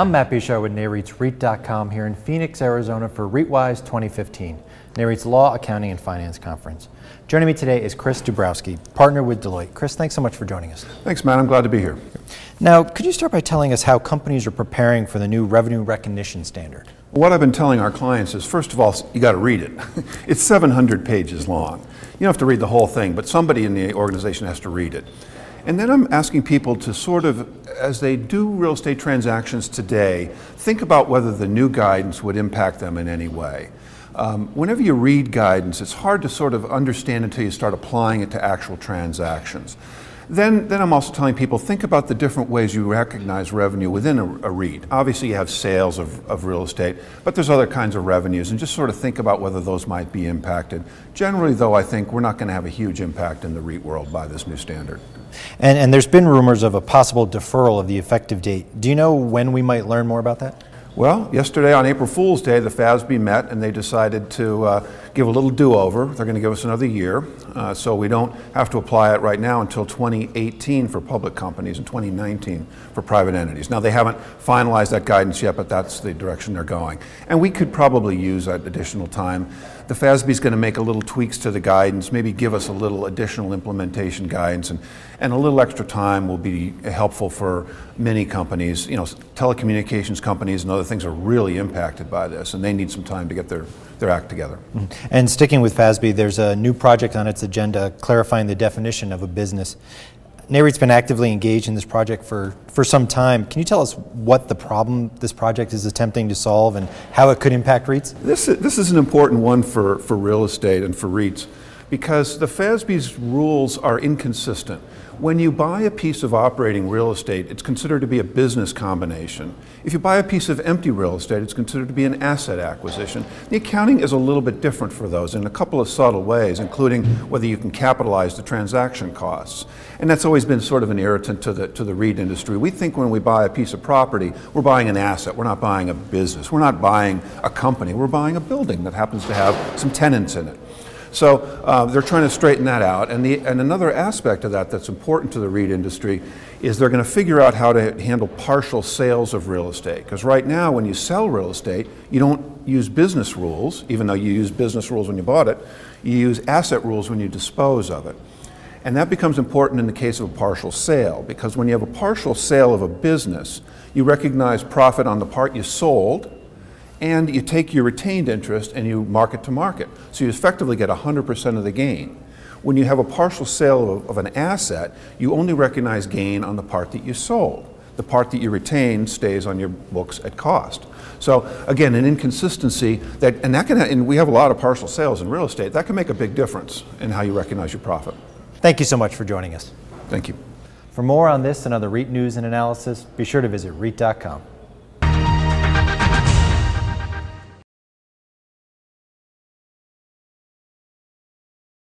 I'm Matt Bishar with NAREIT's REIT.com here in Phoenix, Arizona for REITWise 2015, NAREIT's Law, Accounting, and Finance Conference. Joining me today is Chris Dubrowski, partner with Deloitte. Chris, thanks so much for joining us. Thanks, Matt. I'm glad to be here. Now, could you start by telling us how companies are preparing for the new revenue recognition standard? What I've been telling our clients is, first of all, you got to read it. It's 700 pages long. You don't have to read the whole thing, but somebody in the organization has to read it. And then I'm asking people to sort of, as they do real estate transactions today, think about whether the new guidance would impact them in any way. Whenever you read guidance, it's hard to sort of understand until you start applying it to actual transactions. Then I'm also telling people, think about the different ways you recognize revenue within a REIT. Obviously you have sales of real estate, but there's other kinds of revenues, and just sort of think about whether those might be impacted. Generally though, I think we're not going to have a huge impact in the REIT world by this new standard. And there's been rumors of a possible deferral of the effective date. Do you know when we might learn more about that? Well, yesterday on April Fool's Day, the FASB met and they decided to give a little do-over. They're going to give us another year, so we don't have to apply it right now until 2018 for public companies and 2019 for private entities. Now, they haven't finalized that guidance yet, but that's the direction they're going. And we could probably use that additional time. The FASB is going to make a little tweaks to the guidance, maybe give us a little additional implementation guidance, and a little extra time will be helpful for many companies. You know, telecommunications companies and other things are really impacted by this, and they need some time to get their act together. And sticking with FASB, there's a new project on its agenda clarifying the definition of a business. NAREIT's been actively engaged in this project for some time. Can you tell us what the problem this project is attempting to solve and how it could impact REITs? This is an important one for real estate and for REITs because the FASB's rules are inconsistent. When you buy a piece of operating real estate, it's considered to be a business combination. If you buy a piece of empty real estate, it's considered to be an asset acquisition. The accounting is a little bit different for those in a couple of subtle ways, including whether you can capitalize the transaction costs. And that's always been sort of an irritant to the REIT industry. We think when we buy a piece of property, we're buying an asset. We're not buying a business. We're not buying a company. We're buying a building that happens to have some tenants in it. So they're trying to straighten that out. And another aspect of that that's important to the REIT industry is they're going to figure out how to handle partial sales of real estate. Because right now when you sell real estate, you don't use business rules, even though you use business rules when you bought it. You use asset rules when you dispose of it. And that becomes important in the case of a partial sale, because when you have a partial sale of a business, you recognize profit on the part you sold, and you take your retained interest and you mark it to market. So you effectively get 100% of the gain. When you have a partial sale of an asset, you only recognize gain on the part that you sold. The part that you retain stays on your books at cost. So again, an inconsistency and we have a lot of partial sales in real estate. That can make a big difference in how you recognize your profit. Thank you so much for joining us. Thank you. For more on this and other REIT news and analysis, be sure to visit REIT.com.